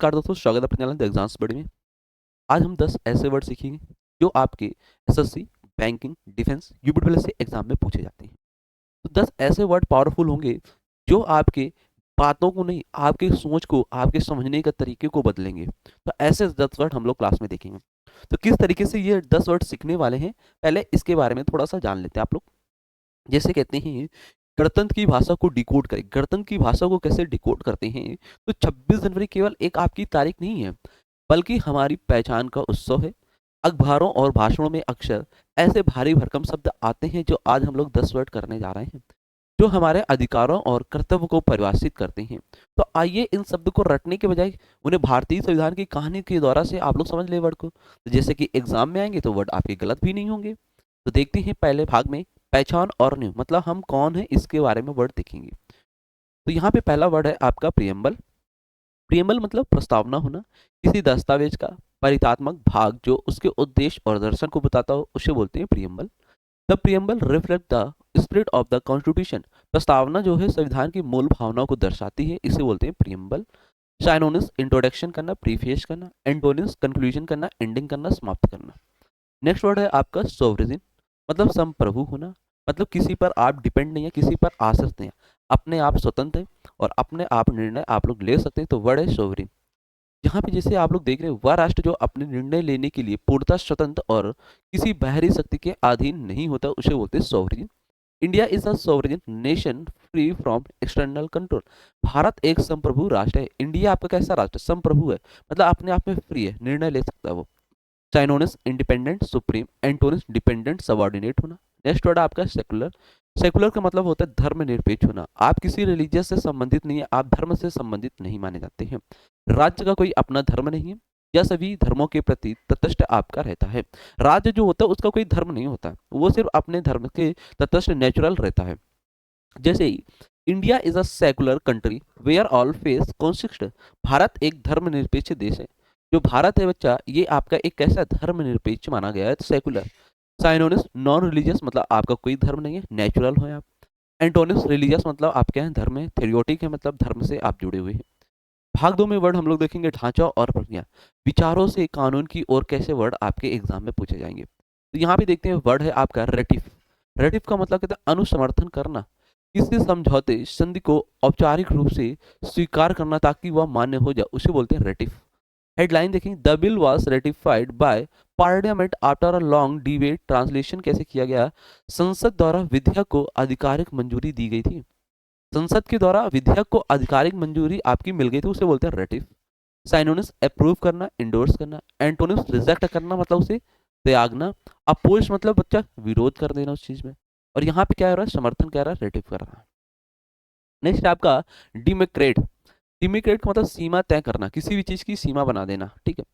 नमस्कार दोस्तों, स्वागत है अपने चैनल द एग्जाम्स बड़ी में। आज हम 10 ऐसे वर्ड सीखेंगे जो आपके एसएससी, बैंकिंग, डिफेंस, यूपीपीएससी से एग्जाम में पूछे जाते हैं। तो 10 ऐसे वर्ड पावरफुल होंगे जो आपके बातों को नहीं, आपकी सोच को, आपके समझने के तरीके को बदलेंगे। तो ऐसे 10 वर्ड हम लोग क्लास में देखेंगे। तो किस तरीके से ये 10 वर्ड सीखने वाले हैं, पहले इसके बारे में थोड़ा सा जान लेते हैं आप लोग। जैसे कहते हैं गणतंत्र की भाषा को डिकोड करें। गणतंत्र की भाषा को कैसे डिकोड करते हैं? तो 26 जनवरी केवल एक आपकी तारीख नहीं है, बल्कि हमारी पहचान का उत्सव है। अखबारों और भाषणों में अक्सर ऐसे भारी भरकम शब्द आते हैं जो आज हम लोग 10 वर्ड करने जा रहे हैं, जो हमारे अधिकारों और कर्तव्य को परिभाषित करते हैं। तो आइए इन शब्द को रटने के बजाय उन्हें भारतीय संविधान की कहानी के द्वारा से आप लोग समझ ले वर्ड को। तो जैसे कि एग्जाम में आएंगे तो वर्ड आपके गलत भी नहीं होंगे। तो देखते हैं पहले भाग में पहचान और न्यू, मतलब हम कौन है इसके बारे में वर्ड देखेंगे। तो यहाँ पे पहला वर्ड है आपका प्रियम्बल। प्रियम्बल मतलब प्रस्तावना होना, किसी दस्तावेज का परितात्मक भाग जो उसके उद्देश्य और दर्शन को बताता हो उसे बोलते हैं preamble. The preamble reflect the spirit of the constitution. प्रस्तावना जो है संविधान की मूल भावनाओं को दर्शाती है, इसे बोलते हैं प्रियम्बल। साइनोनिम्स इंट्रोडक्शन करना, प्रीफेस करना। एंटोनिम्स कंक्लूजन करना, एंडिंग करना, समाप्त करना। नेक्स्ट वर्ड है आपका सोवरेन, मतलब संप्रभु होना, मतलब किसी पर आप डिपेंड नहीं है, किसी पर आश्रित नहीं है, अपने आप स्वतंत्र है और अपने आप निर्णय आप लोग ले सकते हैं। तो वर्ड है सोवरेन। यहाँ पे जैसे आप लोग देख रहे हैं, वह राष्ट्र जो अपने निर्णय लेने के लिए पूर्णतः स्वतंत्र और किसी बाहरी शक्ति के अधीन नहीं होता उसे बोलते हैं sovereign. India is a sovereign nation free from external control. Bharat एक संप्रभु राष्ट्र है। इंडिया आपका कैसा राष्ट्र? संप्रभु है, मतलब अपने आप में फ्री है, निर्णय ले सकता है वो। Synonyms independent, supreme. Antonyms dependent, subordinate होना। नेक्स्ट वर्ड आपका सेकुलर। सेकुलर का मतलब होता है धर्मनिरपेक्ष होना। आप किसी रिलीजियस से संबंधित नहीं है, आप धर्म से संबंधित नहीं माने जाते हैं। राज्य का कोई अपना धर्म नहीं है, यह सभी धर्मों के प्रति तटस्थ आपका रहता है। राज्य जो होता है उसका कोई धर्म नहीं होता, वो सिर्फ अपने धर्म के तटस्थ नेचुरल रहता है। जैसे ही India is a secular country where all faiths consist. Bharat एक धर्मनिरपेक्ष देश है। जो भारत है बच्चा, ये आपका एक कैसा धर्मनिरपेक्ष माना गया है, सेकुलर। साइनोनिम्स नॉन रिलीजियस, मतलब आपका कोई धर्म नहीं है, नेचुरल हो आप। एंटोनिम्स रिलीजियस, मतलब आप क्या है, धर्म है। थेरियोटिक है, मतलब धर्म से आप जुड़े हुए हैं। भाग 2 में वर्ड हम लोग देखेंगे ढांचा और प्रक्रिया। विचारों से कानून की ओर कैसे वर्ड आपके एग्जाम में पूछे जाएंगे। तो यहाँ पे देखते हैं वर्ड है आपका रेटिफ। रेटिफ का मतलब कहता है अनुसमर्थन करना, किसी समझौते संधि को औपचारिक रूप से स्वीकार करना ताकि वह मान्य हो जाए, उसे बोलते हैं रेटिफ। हेडलाइन देखें, the bill was ratified by parliament after a long debate. Translation कैसे किया गया? संसद द्वारा विधेयक को आधिकारिक मंजूरी दी गई थी। संसद के द्वारा विधेयक को आधिकारिक मंजूरी आपकी मिल गई थी, उसे बोलते हैं रेटिफ। साइनोनिम्स अप्रूव करना, इंडोर्स करना। एंटोनिम्स रिजेक्ट करना, मतलब उसे त्यागना। अपोज मतलब बच्चा विरोध कर देना उस चीज में। और यहाँ पे क्या हो रहा है? समर्थन कह रहा है, रेटिफ कर रहा है। नेक्स्ट आपका डिमेक्रेट। डिमेक्रेट का मतलब सीमा तय करना, किसी भी चीज की सीमा बना देना, ठीक है।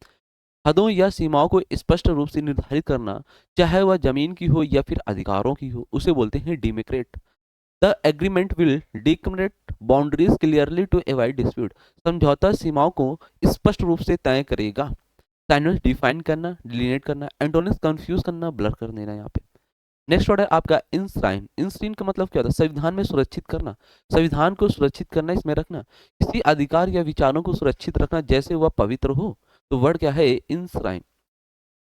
हदों या सीमाओं को स्पष्ट रूप से निर्धारित करना, चाहे वह जमीन की हो या फिर अधिकारों की हो, उसे बोलते हैं demarcate. The agreement will demarcate boundaries clearly to avoid dispute. समझौता सीमाओं को स्पष्ट रूप से तय करेगा। साइनोनिम्स डिफाइन करना, डिलीनेट करना। एंटोनिम्स कंफ्यूज करना, ब्लर कर देना। यहाँ पे नेक्स्ट वर्ड है आपका इंश्राइन। इंश्राइन का मतलब क्या होता है? संविधान में सुरक्षित करना, संविधान को सुरक्षित करना, इसमें रखना, किसी अधिकार या विचारों को सुरक्षित रखना जैसे वह पवित्र हो। तो वर्ड क्या है? Enshrine.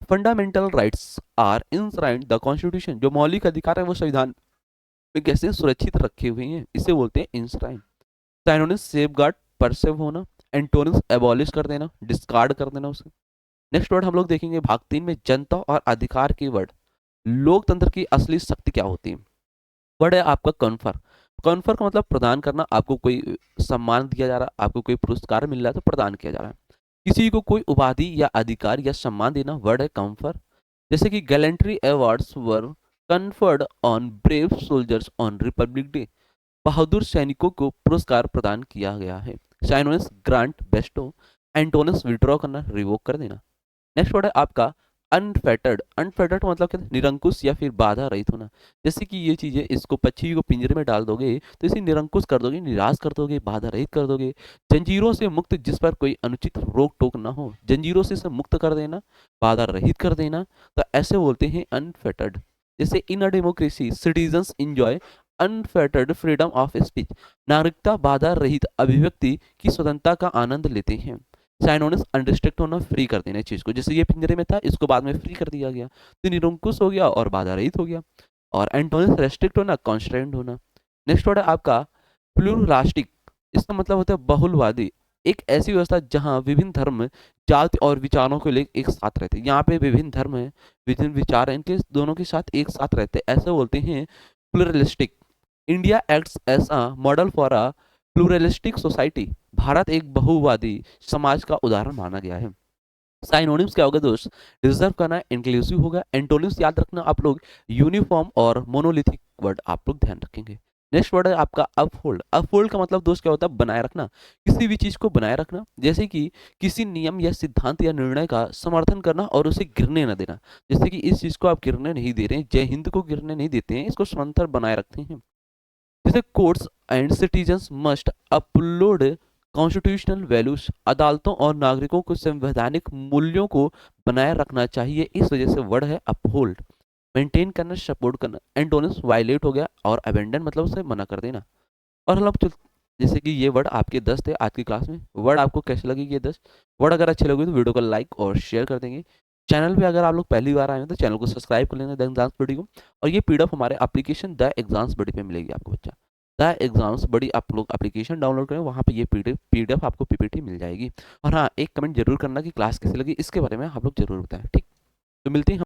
Fundamental rights are enshrined the constitution. जो मौलिक अधिकार है वो संविधान में कैसे सुरक्षित रखे हुए हैं, इसे बोलते हैं इंश्राइन। साइनोनिम्स सेफगार्ड, परसेव होना। एंटोनिम्स एबॉलिश कर देना, डिस्कार्ड कर देना उसे। नेक्स्ट वर्ड हम लोग देखेंगे भाग 3 में जनता और अधिकार के वर्ड। लोकतंत्र की असली शक्ति क्या होती है? वर्ड है आपका कन्फर। कन्फर का मतलब प्रदान करना, आपको कोई सम्मान दिया जा रहा है, आपको कोई पुरस्कार मिल रहा है तो प्रदान किया जा रहा है। किसी को कोई उपाधि या अधिकार या सम्मान देना, वर्ड है कम्फर। जैसे कि gallantry awards were conferred on brave soldiers on Republic Day. बहादुर सैनिकों को पुरस्कार प्रदान किया गया है। Synonyms grant, bestow. Antonyms withdraw करना, रिवोक कर देना। नेक्स्ट वर्ड है आपका अनफेटर्ड। अनफेटर्ड मतलब क्या? निरंकुश या फिर बाधा रहित होना। जैसे कि ये चीजें, इसको पक्षी को पिंजरे में डाल दोगे तो इसे निरंकुश कर दोगे, निराश कर दोगे, बाधा रहित कर दोगे। जंजीरों से मुक्त, जिस पर कोई अनुचित रोक टोक ना हो, जंजीरों से मुक्त कर देना, बाधा रहित कर देना। तो ऐसे बोलते हैं अनफेटर्ड। जैसे in a democracy citizens enjoy unfettered freedom of speech. नागरिकता बाधा रहित अभिव्यक्ति की स्वतंत्रता का आनंद लेते हैं। साइनोनिम्स अनरिस्ट्रिक्ट होना, फ्री कर देना चीज को, जैसे ये पिंजरे में था, इसको बाद में फ्री कर दिया गया तो निरंकुश हो गया और बाधा रहित हो गया। और एंटोनिम्स रेस्ट्रिक्ट होना, कॉन्स्ट्रेंट होना। नेक्स्ट वर्ड है आपका प्लूरास्टिक। इसका मतलब होता है बहुलवादी। एक ऐसी व्यवस्था जहां विभिन्न धर्म, जाति और विचारों को लेकर एक साथ रहते हैं। यहाँ पे विभिन्न धर्म है, विभिन्न विचार हैं, इनके दोनों के साथ एक साथ रहते हैं, ऐसे बोलते हैं pluralistic. India acts as a model for a pluralistic society. Bharat एक बहुवादी समाज का उदाहरण माना गया है। साइनोनिम्स क्या होगा दोस्त? रिजर्व करना, इंक्लूसिव होगा। एंटोनिम्स याद रखना आप लोग, यूनिफॉर्म और मोनोलिथिक वर्ड आप लोग ध्यान रखेंगे। नेक्स्ट वर्ड है आपका अपहोल्ड। अपहोल्ड का मतलब दोस्त क्या होता है? बनाए रखना, किसी भी चीज को बनाए रखना, जैसे कि किसी नियम या सिद्धांत या निर्णय का समर्थन करना और उसे गिरने न देना। जैसे कि इस चीज को आप गिरने नहीं दे रहे हैं, जय हिंद को गिरने नहीं देते हैं, इसको समर्थन बनाए रखते हैं। जैसे courts and citizens must upload constitutional values. अदालतों और नागरिकों को संवैधानिक मूल्यों को बनाए रखना चाहिए, इस वजह से वर्ड है अपहोल्ड। मेंटेन करना, सपोर्ट करना। एंटोनिम्स वायलेट हो गया, और अबेंडन मतलब उसे मना कर देना। और हम लोग जैसे कि ये वर्ड आपके 10 थे आज की क्लास में। वर्ड आपको कैसे लगे ये 10 वर्ड? अगर अच्छे लगे तो वीडियो को लाइक और शेयर कर देंगे। चैनल पे अगर आप लोग पहली बार आए हैं तो चैनल को सब्सक्राइब कर लेना, द एग्जाम्स बडी को। और ये पीडीएफ हमारे एप्लीकेशन द एग्जाम्स बडी पे मिलेगी आपको बच्चा। द एग्जाम्स बड़ी आप लोग एप्लीकेशन डाउनलोड करें, वहाँ पे ये पीडीएफ आपको पीपीटी मिल जाएगी। और हाँ, एक कमेंट जरूर करना कि क्लास कैसी लगी, इसके बारे में आप लोग जरूर बताएं, ठीक? तो मिलते हैं